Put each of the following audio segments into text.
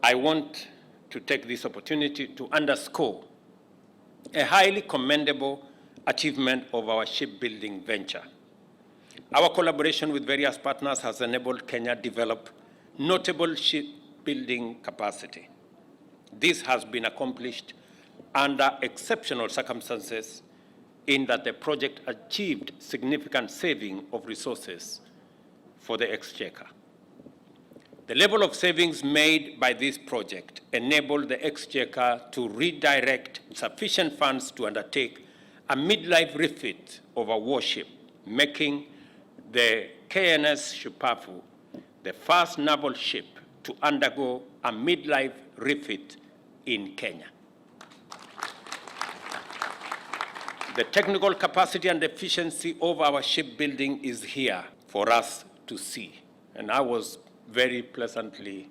I want to take this opportunity to underscore a highly commendable achievement of our shipbuilding venture. Our collaboration with various partners has enabled Kenya to develop notable shipbuilding capacity. This has been accomplished under exceptional circumstances in that the project achieved significant saving of resources for the exchequer. The level of savings made by this project enabled the exchequer to redirect sufficient funds to undertake a midlife refit of a warship, making the KNS Shupavu the first naval ship to undergo a midlife refit in Kenya. The technical capacity and efficiency of our shipbuilding is here for us to see. And I was very pleasantly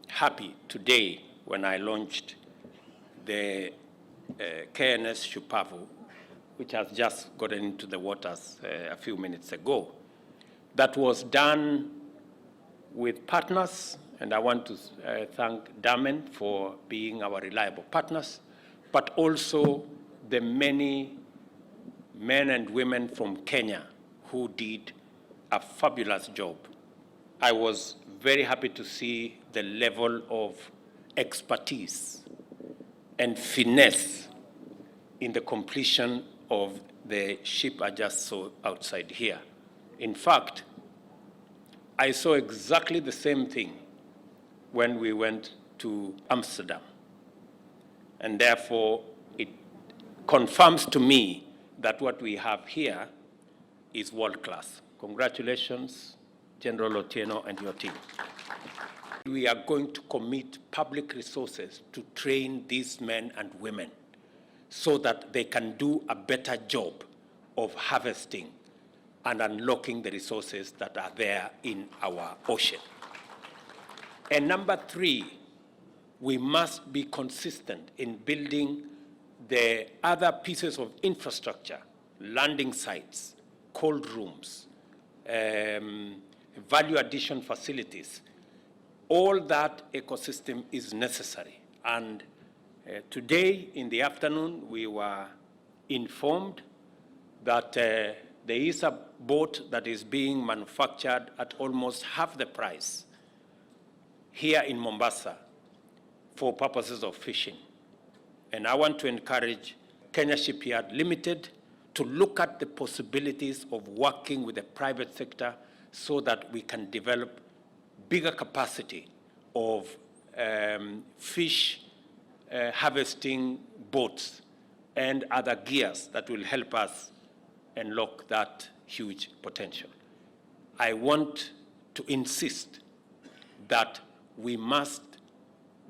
happy today when I launched the KNS Shupavu, which has just gotten into the waters a few minutes ago. That was done with partners, and I want to thank Damen for being our reliable partners, but also the many men and women from Kenya who did a fabulous job. I was very happy to see the level of expertise and finesse in the completion of the ship I just saw outside here. In fact, I saw exactly the same thing when we went to Amsterdam. And therefore, it confirms to me that what we have here is world class. Congratulations, General Otieno and your team. We are going to commit public resources to train these men and women so that they can do a better job of harvesting and unlocking the resources that are there in our ocean. And number three, we must be consistent in building the other pieces of infrastructure, landing sites, cold rooms, value addition facilities. All that ecosystem is necessary. And today in the afternoon, we were informed that there is a boat that is being manufactured at almost half the price here in Mombasa for purposes of fishing. And I want to encourage Kenya Shipyard Limited to look at the possibilities of working with the private sector so that we can develop bigger capacity of fish harvesting boats and other gears that will help us unlock that huge potential. I want to insist that we must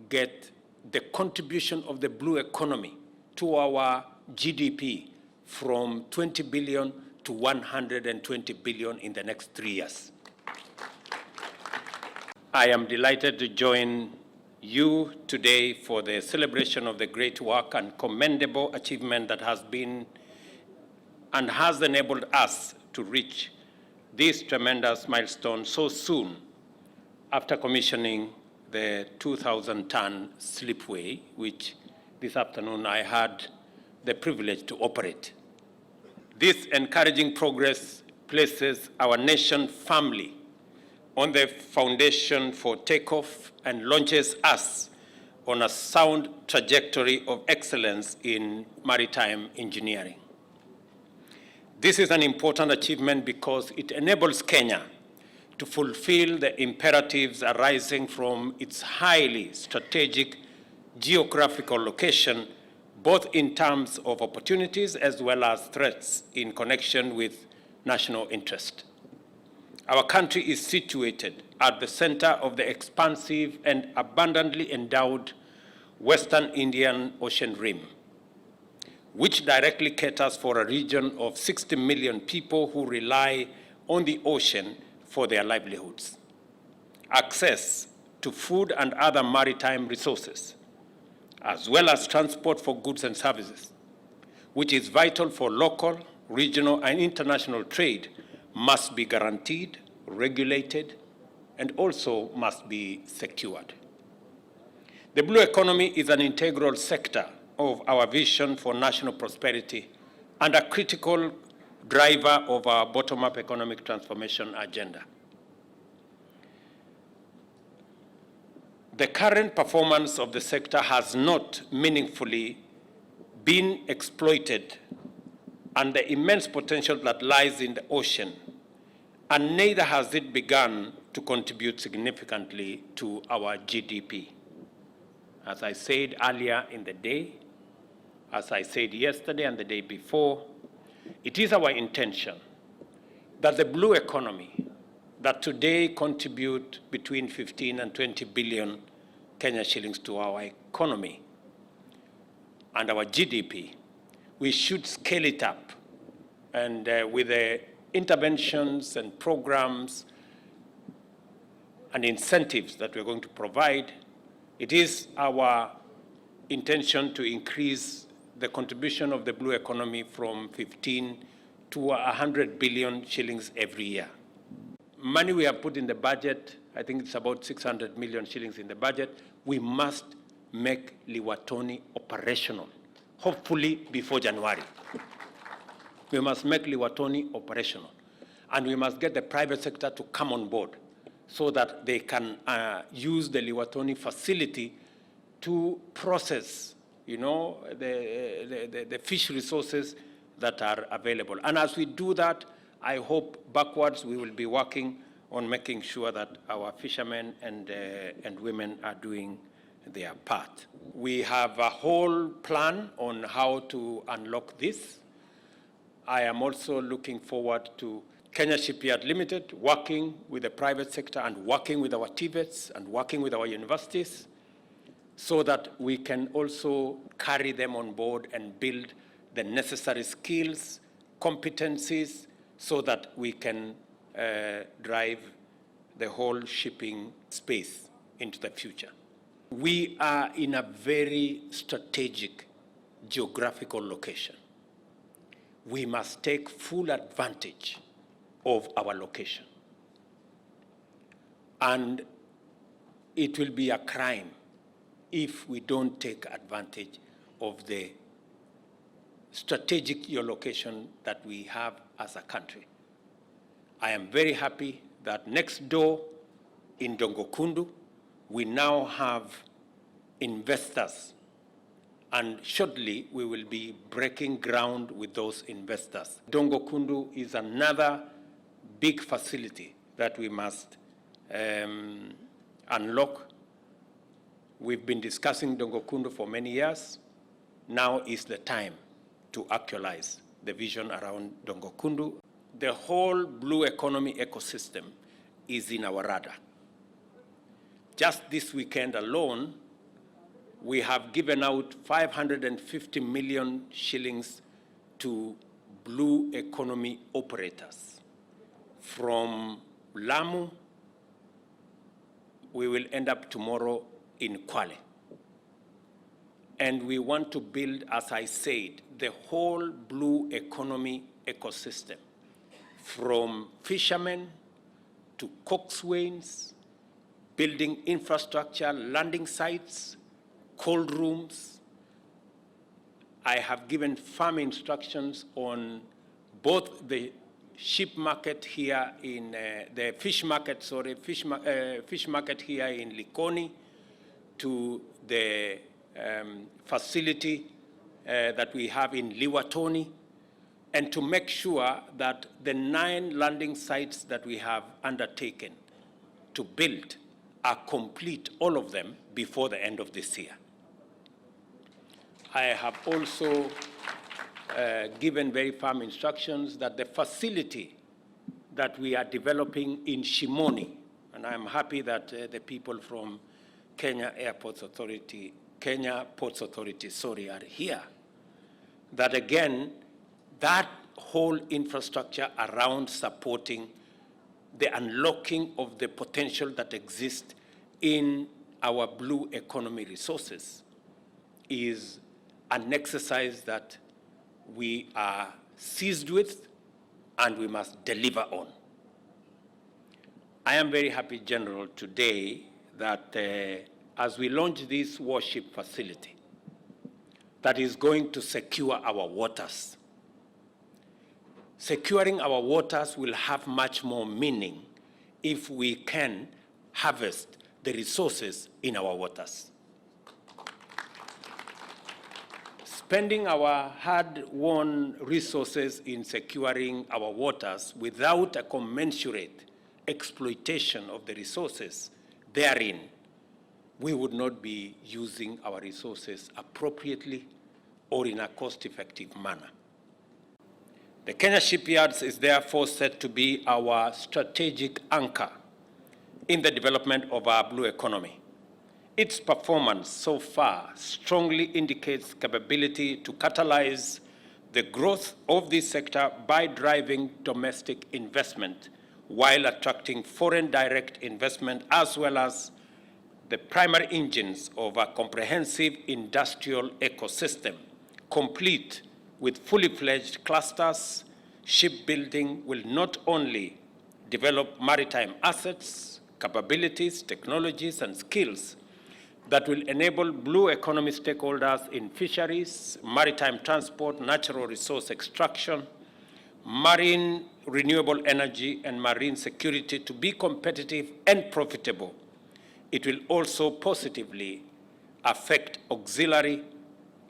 get the contribution of the blue economy to our GDP from 20 billion to 120 billion in the next 3 years. I am delighted to join you today for the celebration of the great work and commendable achievement that has been and has enabled us to reach this tremendous milestone so soon after commissioning the 2,000-ton slipway, which this afternoon I had the privilege to operate. This encouraging progress places our nation firmly on the foundation for takeoff and launches us on a sound trajectory of excellence in maritime engineering. This is an important achievement because it enables Kenya to fulfill the imperatives arising from its highly strategic geographical location, both in terms of opportunities as well as threats in connection with national interest. Our country is situated at the center of the expansive and abundantly endowed Western Indian Ocean Rim, which directly caters for a region of 60 million people who rely on the ocean for their livelihoods. Access to food and other maritime resources, as well as transport for goods and services, which is vital for local, regional, and international trade, must be guaranteed, regulated, and also must be secured. The blue economy is an integral sector of our vision for national prosperity and a critical driver of our bottom-up economic transformation agenda. The current performance of the sector has not meaningfully been exploited, and the immense potential that lies in the ocean, and neither has it begun to contribute significantly to our GDP. As I said earlier in the day, as I said yesterday and the day before, it is our intention that the blue economy that today contribute between 15 and 20 billion Kenya shillings to our economy and our GDP, we should scale it up. And with the interventions and programs and incentives that we're going to provide, it is our intention to increase the contribution of the blue economy from 15 to 100 billion shillings every year. Money we have put in the budget, I think it's about 600 million shillings in the budget. We must make Liwatoni operational, hopefully before January. We must make Liwatoni operational. And we must get the private sector to come on board so that they can use the Liwatoni facility to process, the fish resources that are available. And as we do that, I hope backwards we will be working on making sure that our fishermen and women are doing their part. We have a whole plan on how to unlock this. I am also looking forward to Kenya Shipyard Limited working with the private sector and working with our TVETs and working with our universities so that we can also carry them on board and build the necessary skills, competencies, so that we can drive the whole shipping space into the future. We are in a very strategic geographical location. We must take full advantage of our location. And it will be a crime if we don't take advantage of the strategic geolocation that we have as a country. I am very happy that next door in Dongokundu, we now have investors, and shortly we will be breaking ground with those investors. Dongokundu is another big facility that we must unlock. We've been discussing Dongokundu for many years. Now is the time to actualize the vision around Dongokundu. The whole blue economy ecosystem is in our radar. Just this weekend alone, we have given out 550 million shillings to blue economy operators. From Lamu, we will end up tomorrow in Kwale. And we want to build, as I said, the whole blue economy ecosystem, from fishermen to coxswains, building infrastructure, landing sites, cold rooms. I have given firm instructions on both the ship market here in the fish market, fish market here in Likoni, to the facility that we have in Liwatoni, and to make sure that the 9 landing sites that we have undertaken to build are complete, all of them, before the end of this year. I have also given very firm instructions that the facility that we are developing in Shimoni, and I'm happy that the people from Kenya Ports Authority, are here, that again, that whole infrastructure around supporting the unlocking of the potential that exists in our blue economy resources is an exercise that we are seized with and we must deliver on. I am very happy, General, today that as we launch this warship facility that is going to secure our waters. Securing our waters will have much more meaning if we can harvest the resources in our waters. Spending our hard-won resources in securing our waters without a commensurate exploitation of the resources therein, we would not be using our resources appropriately or in a cost-effective manner. The Kenya Shipyards is therefore set to be our strategic anchor in the development of our blue economy. Its performance so far strongly indicates capability to catalyze the growth of this sector by driving domestic investment while attracting foreign direct investment, as well as the primary engines of a comprehensive industrial ecosystem, complete with fully fledged clusters. Shipbuilding will not only develop maritime assets, capabilities, technologies, and skills that will enable blue economy stakeholders in fisheries, maritime transport, natural resource extraction, marine renewable energy, and marine security to be competitive and profitable. It will also positively affect auxiliary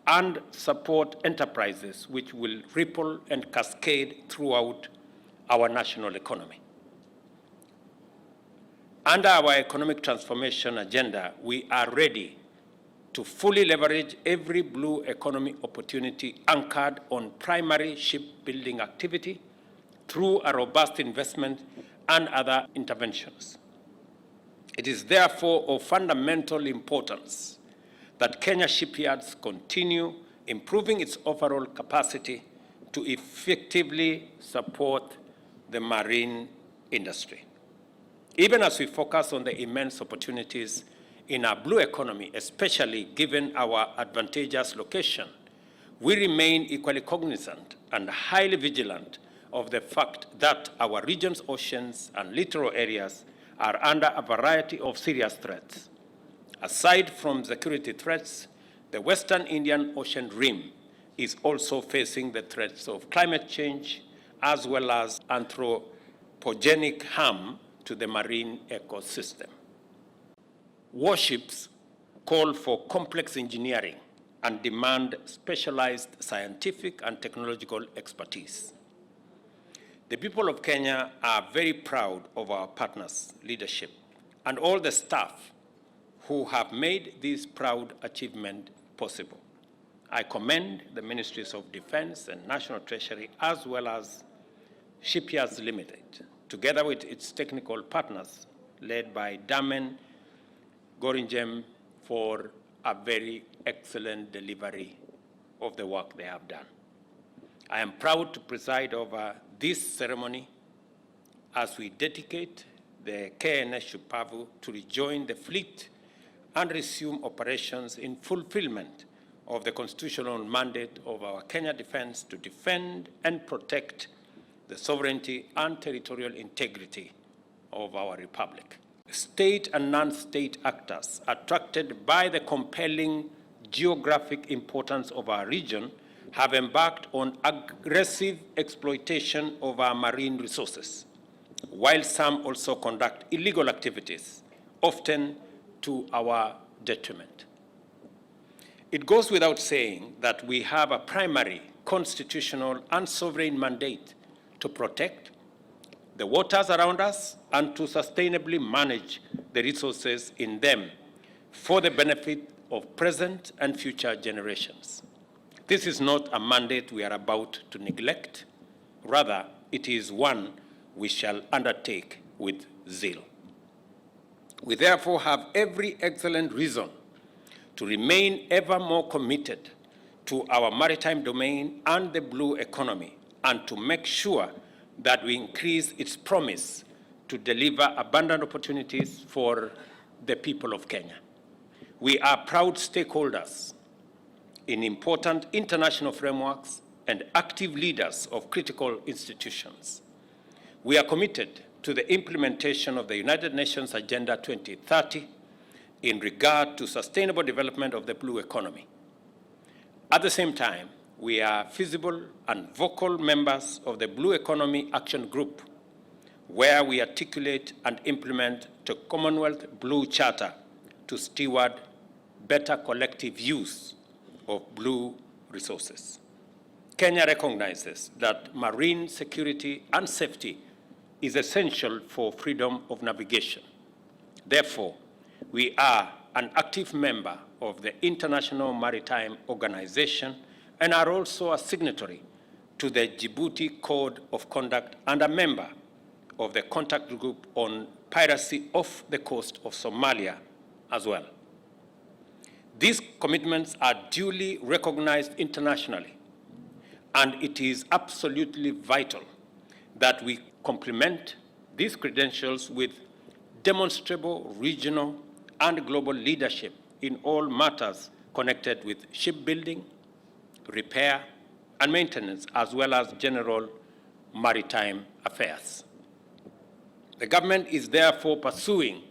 and support enterprises, which will ripple and cascade throughout our national economy. Under our economic transformation agenda, we are ready to fully leverage every blue economy opportunity anchored on primary shipbuilding activity through a robust investment and other interventions. It is therefore of fundamental importance that Kenya Shipyards continue improving its overall capacity to effectively support the marine industry. Even as we focus on the immense opportunities in our blue economy, especially given our advantageous location, we remain equally cognizant and highly vigilant of the fact that our region's oceans and littoral areas are under a variety of serious threats. Aside from security threats, the Western Indian Ocean Rim is also facing the threats of climate change as well as anthropogenic harm to the marine ecosystem. Warships call for complex engineering and demand specialized scientific and technological expertise. The people of Kenya are very proud of our partners' leadership and all the staff who have made this proud achievement possible. I commend the Ministries of Defense and National Treasury, as well as Shipyards Limited, together with its technical partners, led by Damen Goringem, for a very excellent delivery of the work they have done. I am proud to preside over this ceremony as we dedicate the KNS Shupavu to rejoin the fleet and resume operations in fulfillment of the constitutional mandate of our Kenya Defense to defend and protect the sovereignty and territorial integrity of our republic. State and non-state actors, attracted by the compelling geographic importance of our region, have embarked on aggressive exploitation of our marine resources, while some also conduct illegal activities, often to our detriment. It goes without saying that we have a primary constitutional and sovereign mandate to protect the waters around us and to sustainably manage the resources in them for the benefit of present and future generations. This is not a mandate we are about to neglect. Rather, it is one we shall undertake with zeal. We therefore have every excellent reason to remain ever more committed to our maritime domain and the blue economy, and to make sure that we increase its promise to deliver abundant opportunities for the people of Kenya. We are proud stakeholders in important international frameworks and active leaders of critical institutions. We are committed to the implementation of the United Nations Agenda 2030 in regard to sustainable development of the blue economy. At the same time, we are feasible and vocal members of the Blue Economy Action Group, where we articulate and implement the Commonwealth Blue Charter to steward better collective use of blue resources. Kenya recognizes that marine security and safety is essential for freedom of navigation. Therefore, we are an active member of the International Maritime Organization and are also a signatory to the Djibouti Code of Conduct and a member of the contact group on piracy off the coast of Somalia as well. These commitments are duly recognized internationally, and it is absolutely vital that we complement these credentials with demonstrable regional and global leadership in all matters connected with shipbuilding, repair, and maintenance, as well as general maritime affairs. The government is therefore pursuing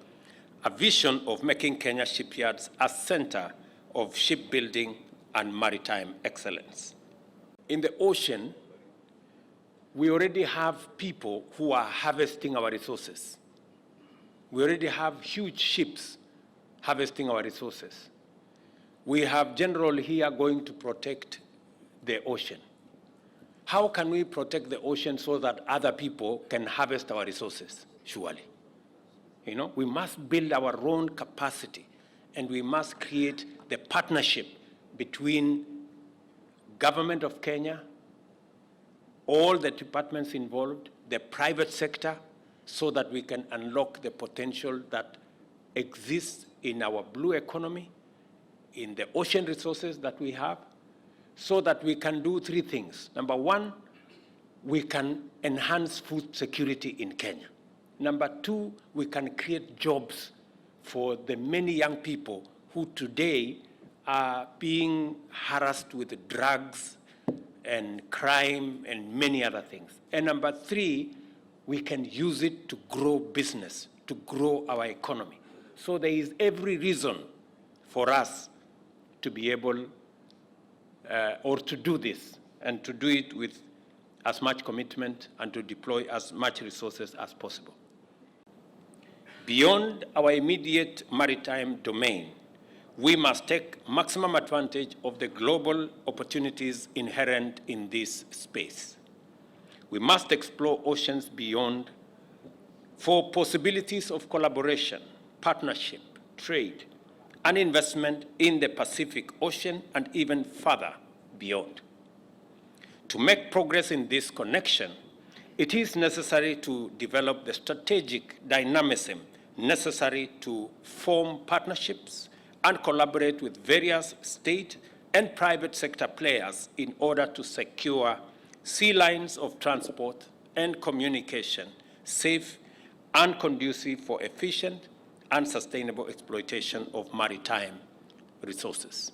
a vision of making Kenya shipyards a center of shipbuilding and maritime excellence. In the ocean, we already have people who are harvesting our resources. We already have huge ships harvesting our resources. We have general here going to protect the ocean. How can we protect the ocean so that other people can harvest our resources? Surely. We must build our own capacity, and we must create the partnership between government of Kenya, all the departments involved, the private sector, so that we can unlock the potential that exists in our blue economy, in the ocean resources that we have, so that we can do three things. Number one, we can enhance food security in Kenya. Number two, we can create jobs for the many young people who today are being harassed with drugs and crime and many other things. And number three, we can use it to grow business, to grow our economy. So there is every reason for us to be able or to do this, and to do it with as much commitment and to deploy as much resources as possible. Beyond our immediate maritime domain, we must take maximum advantage of the global opportunities inherent in this space. We must explore oceans beyond for possibilities of collaboration, partnership, trade, and investment in the Pacific Ocean and even further beyond. To make progress in this connection, it is necessary to develop the strategic dynamism necessary to form partnerships and collaborate with various state and private sector players in order to secure sea lines of transport and communication safe and conducive for efficient and sustainable exploitation of maritime resources.